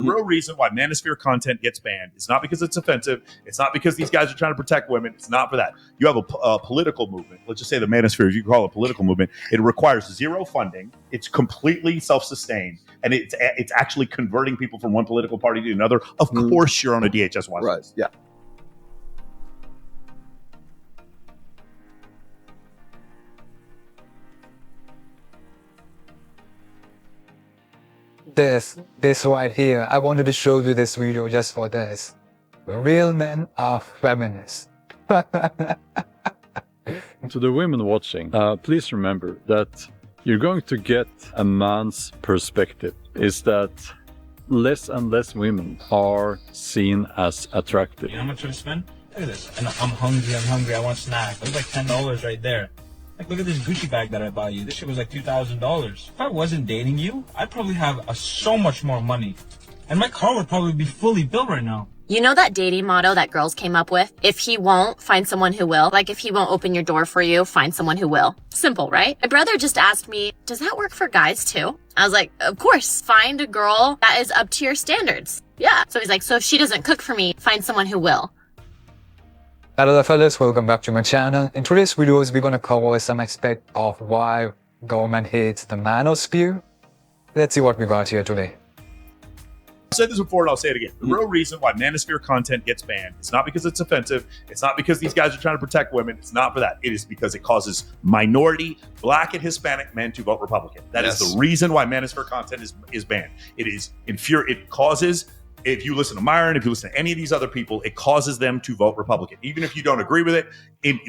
real reason why Manosphere content gets banned is not because it's offensive. It's not because these guys are trying to protect women. It's not for that. You have a political movement. Let's just say the Manosphere, if you call it a political movement, it requires zero funding. It's completely self-sustained. And it's actually converting people from one political party to another. Of course, you're on a DHS watch list. Right. Yeah. This right here, I wanted to show you this video just for this. Real men are feminists. To the women watching, please remember that you're going to get a man's perspective. Is that less and less women are seen as attractive. You know how much I spend? Look at this. And I'm hungry, I want snacks. It was like $10 right there. Like, look at this Gucci bag that I bought you. This shit was like $2,000. If I wasn't dating you, I'd probably have so much more money. And my car would probably be fully built right now. You know that dating motto that girls came up with? If he won't, find someone who will. Like, if he won't open your door for you, find someone who will. Simple, right? My brother just asked me, does that work for guys too? I was like, of course. Find a girl that is up to your standards. Yeah. So he's like, so if she doesn't cook for me, find someone who will. Hello fellas, welcome back to my channel. In today's videos, we're gonna cover some aspect of why government hates the manosphere. Let's see what we got here today. I've said this before and I'll say it again. The real reason why Manosphere content gets banned is not because it's offensive. It's not because these guys are trying to protect women. It's not for that. It is because it causes minority, Black and Hispanic men to vote Republican. That is the reason why Manosphere content is banned. It is it causes, if you listen to Myron, if you listen to any of these other people, it causes them to vote Republican. Even if you don't agree with it,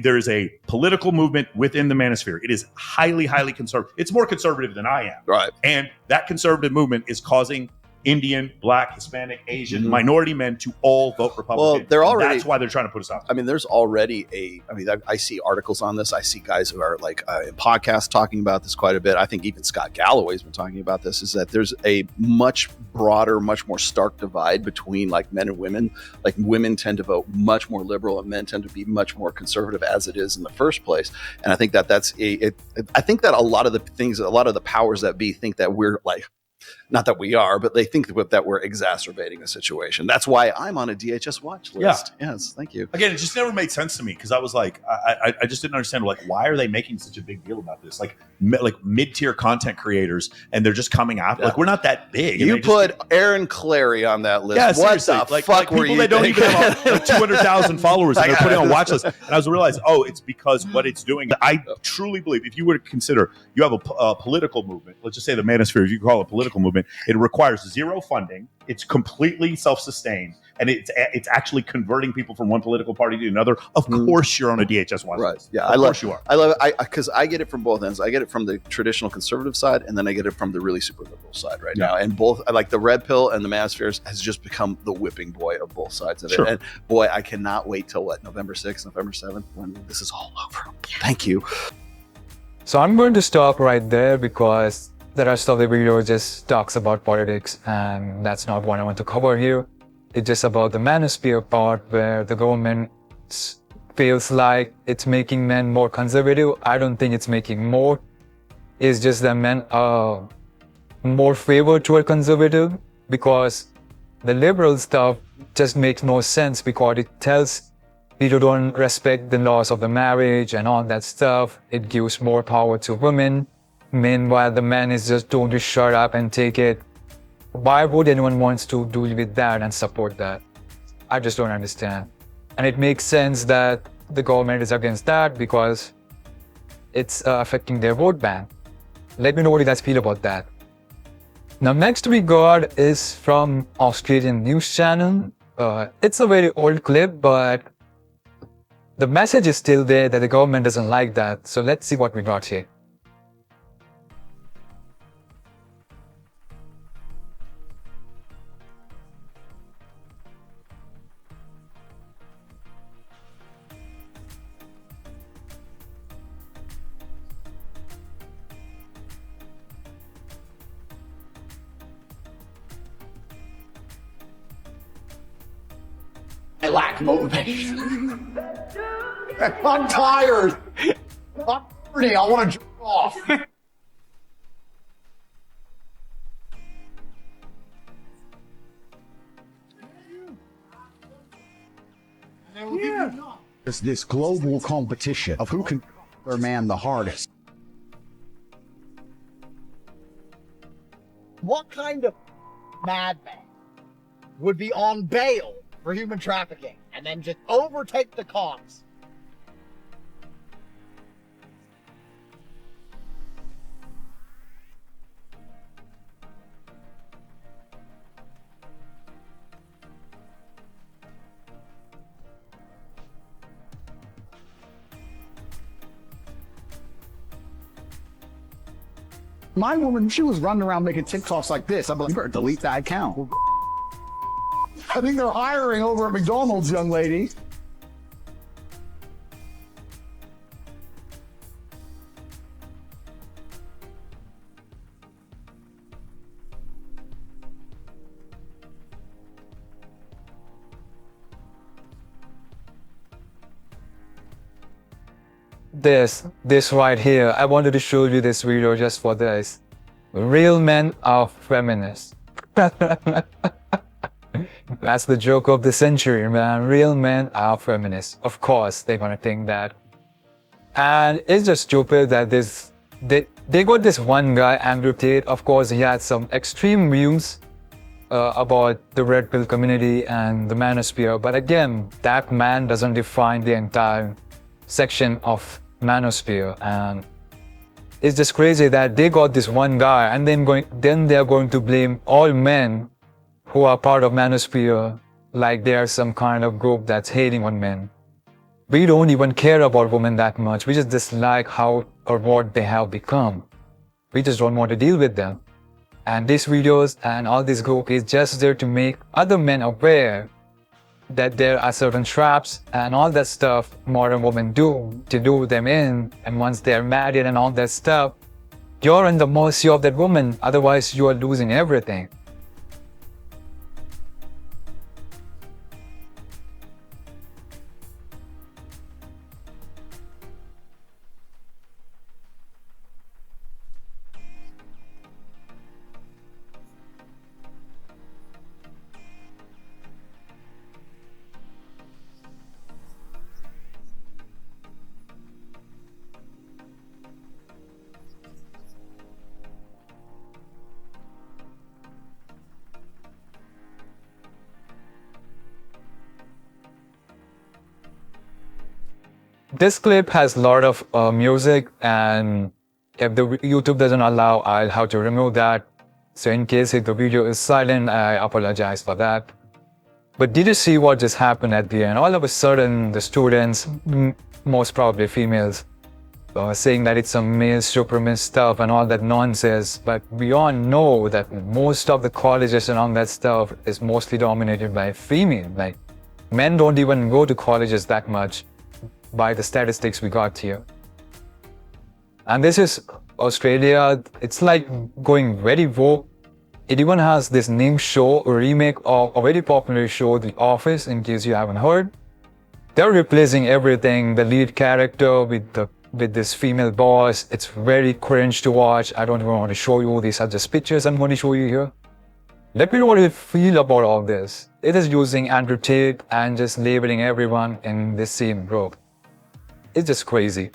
there is a political movement within the Manosphere. It is highly, highly conservative. It's more conservative than I am. Right. And that conservative movement is causing Indian, Black, Hispanic, Asian, minority men to all vote Republican. Well, they're already, that's why they're trying to put us out. I mean, there's already I see articles on this. I see guys who are like in podcasts talking about this quite a bit. I think even Scott Galloway's been talking about this, is that there's a much broader, much more stark divide between like men and women. Like women tend to vote much more liberal and men tend to be much more conservative as it is in the first place. And I think that I think that a lot of the powers that be think that we're like, not that we are, but they think that we're exacerbating the situation. That's why I'm on a DHS watch list. Yeah. Yes, thank you. Again, it just never made sense to me because I was like, I just didn't understand, like, why are they making such a big deal about this? Like mid-tier content creators, and they're just coming out. Like, we're not that big. You put Aaron Clary on that list. Yeah, what seriously. the fuck were people you that don't even have like 200,000 followers and they're putting on watch lists. And I was realizing, oh, it's because what it's doing. I truly believe if you were to consider you have a political movement, let's just say the Manosphere, if you call it a political movement, it requires zero funding. It's completely self-sustained, and it's actually converting people from one political party to another. Of course, you're on a DHS watch list. Yeah, of course you are. I love it because I get it from both ends. I get it from the traditional conservative side, and then I get it from the really super liberal side right now. And both, like the red pill and the Manosphere, has just become the whipping boy of both sides of it. And boy, I cannot wait till November 6th, November 7th, when this is all over. Thank you. So I'm going to stop right there because the rest of the video just talks about politics, and that's not what I want to cover here. It's just about the manosphere part where the government feels like it's making men more conservative. I don't think it's making more. It's just that men are more favored toward conservative because the liberal stuff just makes no sense because it tells people don't respect the laws of the marriage and all that stuff. It gives more power to women. Meanwhile, the man is just told to shut up and take it. Why would anyone want to do with that and support that? I just don't understand. And it makes sense that the government is against that because it's affecting their vote bank. Let me know what you guys feel about that. Now, next we got is from Australian news channel. It's a very old clip, but the message is still there that the government doesn't like that. So let's see what we got here. I lack motivation. I'm tired. I'm dirty. I want to jerk off. There's this global competition of who can their man the hardest. What kind of madman would be on bail for human trafficking and then just overtake the cops? My woman, she was running around making TikToks like this. I'm like, you better delete that account. I think they're hiring over at McDonald's, young lady. This right here, I wanted to show you this video just for this. Real men are feminists. That's the joke of the century, man. Real men are feminists. Of course, they're gonna think that. And it's just stupid that they got this one guy, Andrew Tate. Of course, he had some extreme views about the red pill community and the manosphere. But again, that man doesn't define the entire section of Manosphere, and it's just crazy that they got this one guy and then they're going to blame all men who are part of Manosphere like they are some kind of group that's hating on men. We don't even care about women that much. We just dislike how or what they have become. We just don't want to deal with them. And these videos and all this group is just there to make other men aware that there are certain traps and all that stuff modern women do to do them in, and once they're married and all that stuff, you're in the mercy of that woman, otherwise you are losing everything. This clip has a lot of music, and if the YouTube doesn't allow, I'll have to remove that. So in case if the video is silent, I apologize for that. But did you see what just happened at the end? All of a sudden, the students, most probably females, saying that it's some male supremacist stuff and all that nonsense. But we all know that most of the colleges and all that stuff is mostly dominated by female. Like, men don't even go to colleges that much by the statistics we got here. And this is Australia. It's like going very woke. It even has this new show, a remake of a very popular show, The Office, in case you haven't heard. They're replacing everything, the lead character with this female boss. It's very cringe to watch. I don't even want to show you. These are just pictures I'm going to show you here. Let me know what you feel about all this. It is using Andrew Tate and just labeling everyone in this same group. It's just crazy.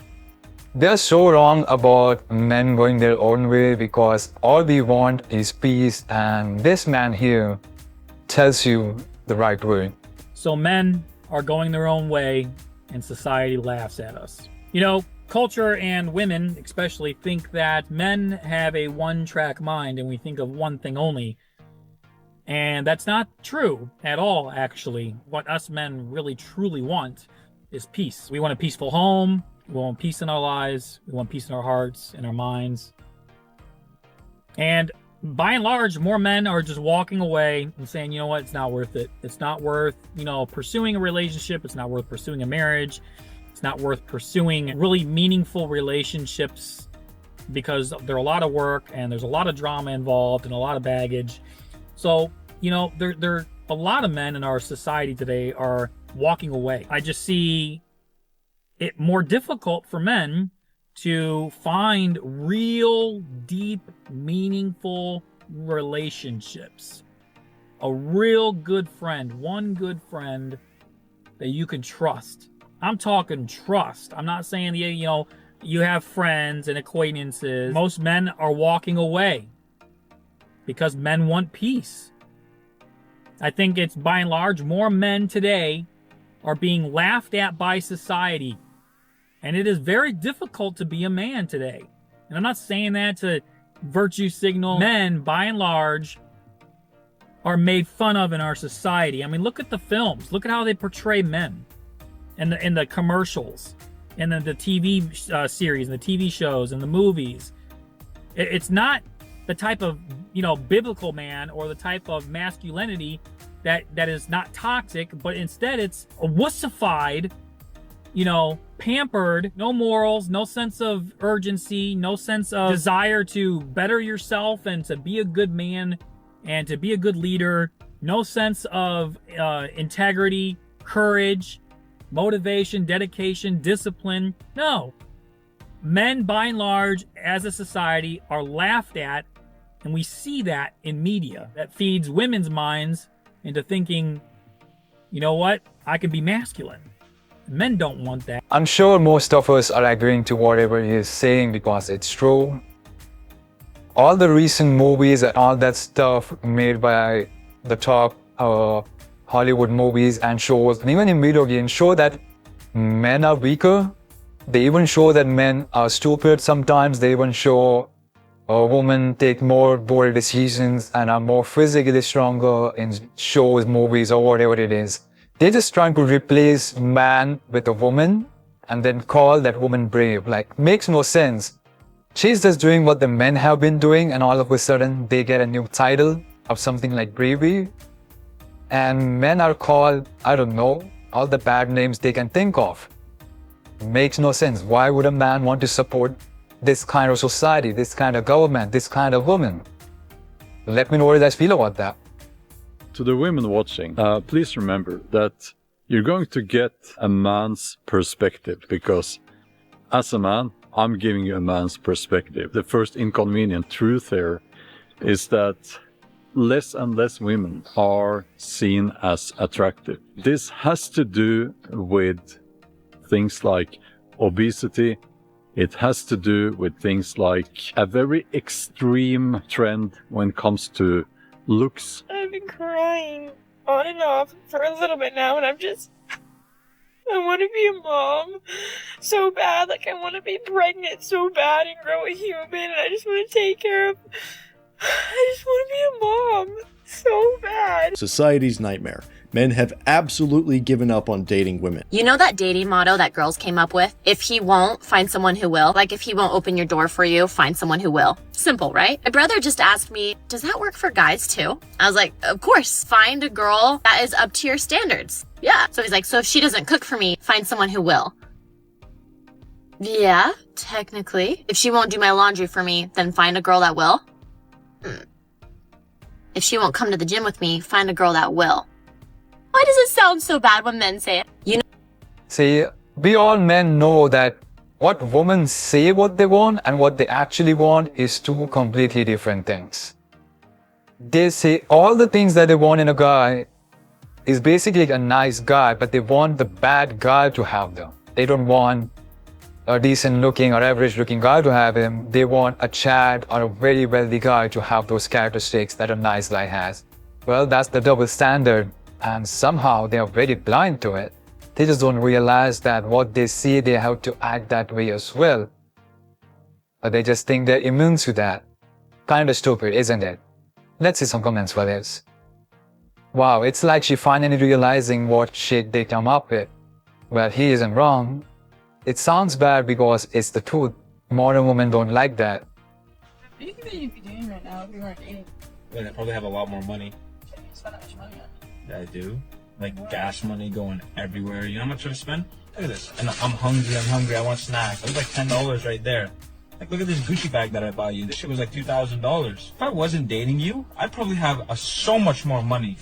They're so wrong about men going their own way because all we want is peace, and this man here tells you the right way. So men are going their own way and society laughs at us. You know, culture and women especially think that men have a one-track mind and we think of one thing only. And that's not true at all, actually. What us men really truly want is peace. We want a peaceful home. We want peace in our lives. We want peace in our hearts, in our minds. And by and large, more men are just walking away and saying, you know what, it's not worth it. It's not worth, pursuing a relationship. It's not worth pursuing a marriage. It's not worth pursuing really meaningful relationships because they're a lot of work and there's a lot of drama involved and a lot of baggage. So, there a lot of men in our society today are walking away. I just see it more difficult for men to find real, deep, meaningful relationships. A real good friend, one good friend that you can trust. I'm talking trust. I'm not saying, you have friends and acquaintances. Most men are walking away because men want peace. I think it's by and large more men today are being laughed at by society. And it is very difficult to be a man today. And I'm not saying that to virtue signal. Men, by and large, are made fun of in our society. I mean, look at the films. Look at how they portray men in the commercials, and the TV series, and the TV shows, and the movies. It's not the type of, biblical man or the type of masculinity that is not toxic, but instead it's a wussified, pampered, no morals, no sense of urgency, no sense of desire to better yourself and to be a good man and to be a good leader, no sense of integrity, courage, motivation, dedication, discipline. No. Men, by and large, as a society, are laughed at, and we see that in media. That feeds women's minds into thinking, you know what, I can be masculine. Men don't want that. I'm sure most of us are agreeing to whatever he is saying because it's true. All the recent movies and all that stuff made by the top Hollywood movies and shows, and even in video games, show that men are weaker. They even show that men are stupid sometimes. They even show women take more bold decisions and are more physically stronger in shows, movies, or whatever it is. They're just trying to replace man with a woman and then call that woman brave. Like, makes no sense. She's just doing what the men have been doing, and all of a sudden they get a new title of something like bravery. And men are called, I don't know, all the bad names they can think of. Makes no sense. Why would a man want to support this kind of society, this kind of government, this kind of woman? Let me know what you guys feel about that. To the women watching, please remember that you're going to get a man's perspective, because as a man, I'm giving you a man's perspective. The first inconvenient truth here is that less and less women are seen as attractive. This has to do with things like obesity. It has to do with things like a very extreme trend when it comes to looks. I've been crying on and off for a little bit now, and I want to be a mom so bad. Like, I want to be pregnant so bad and grow a human, and I just want to take care of... I just want to be a mom so bad. Society's nightmare. Men have absolutely given up on dating women. You know that dating motto that girls came up with? If he won't, find someone who will. Like, if he won't open your door for you, find someone who will. Simple, right? My brother just asked me, does that work for guys too? I was like, of course. Find a girl that is up to your standards. Yeah. So he's like, so if she doesn't cook for me, find someone who will. Yeah, technically. If she won't do my laundry for me, then find a girl that will. If she won't come to the gym with me, find a girl that will. Why does it sound so bad when men say it? You know. See, we all men know that what women say what they want and what they actually want is two completely different things. They say all the things that they want in a guy is basically a nice guy, but they want the bad guy to have them. They don't want a decent looking or average looking guy to have him. They want a Chad or a very wealthy guy to have those characteristics that a nice guy has. Well, that's the double standard, and somehow they are very blind to it. They just don't realize that what they see, they have to act that way as well. But they just think they're immune to that. Kind of stupid, isn't it? Let's see some comments for this. Wow, it's like she finally realizing what shit they come up with. Well, he isn't wrong. It sounds bad because it's the truth. Modern women don't like that. What do you think that you'd be doing right now if you weren't dating? Well, I probably have a lot more money. So you spend that much money on? Yeah, I do. Like gas money going everywhere. You know how much I spend? Look at this. And I'm hungry, I want snacks. It was like $10 right there. Like, look at this Gucci bag that I bought you. This shit was like $2,000. If I wasn't dating you, I'd probably have so much more money.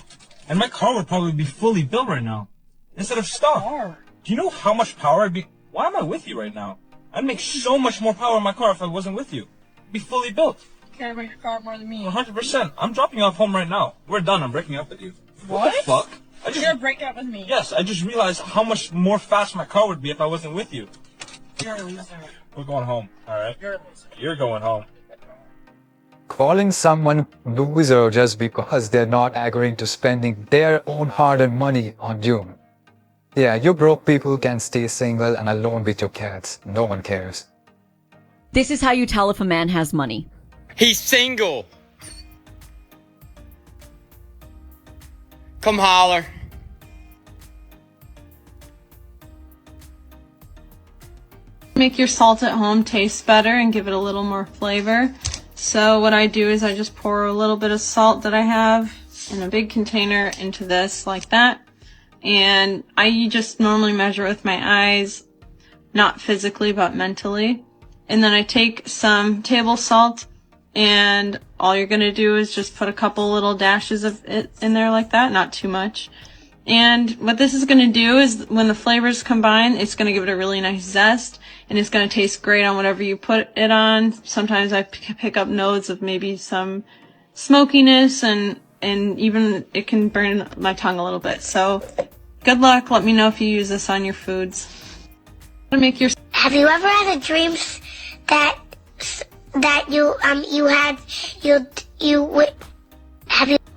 And my car would probably be fully built right now. Instead of stuff. Do you know how much power I'd be... Why am I with you right now? I'd make so much more power in my car if I wasn't with you. It'd be fully built. You care about your car more than me. 100%. I'm dropping you off home right now. We're done. I'm breaking up with you. What The fuck? You're gonna break up with me. Yes, I just realized how much more fast my car would be if I wasn't with you. You're a loser. We're going home, alright? You're a loser. You're going home. Calling someone loser just because they're not agreeing to spending their own hard-earned money on you. Yeah, you broke people can stay single and alone with your cats. No one cares. This is how you tell if a man has money. He's single. Come holler. Make your salt at home taste better and give it a little more flavor. So what I do is I just pour a little bit of salt that I have in a big container into this like that. And I just normally measure with my eyes, not physically but mentally. And then I take some table salt and all you're going to do is just put a couple little dashes of it in there like that, not too much. And what this is going to do is when the flavors combine, it's going to give it a really nice zest and it's going to taste great on whatever you put it on. Sometimes I pick up notes of maybe some smokiness and even it can burn my tongue a little bit. So good luck. Let me know if you use this on your foods. Have you ever had a dream that you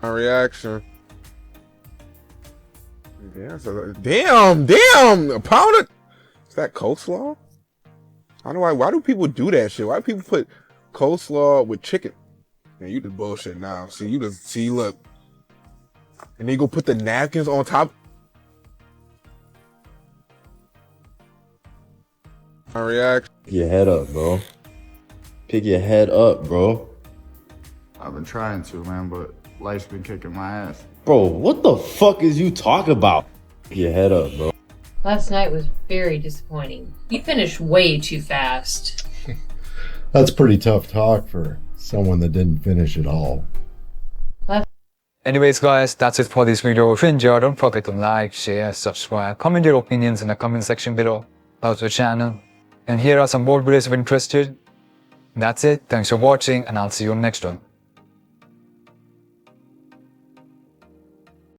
My reaction. Yeah, so damn, a pound of, is that coleslaw? Why do people do that shit? Why do people put coleslaw with chicken? Man, you just bullshit now. See, look. And then you go put the napkins on top. My reaction. Pick your head up, bro. Pick your head up, bro. I've been trying to, man, but life's been kicking my ass. Bro, what the fuck is you talking about? Pick your head up, bro. Last night was very disappointing. You finished way too fast. That's pretty tough talk for someone that didn't finish at all. Anyways guys, that's it for this video. If you enjoyed, don't forget to like, share, subscribe, comment your opinions in the comment section below about the channel. And here are some more videos if you're interested. That's it. Thanks for watching and I'll see you on the next one.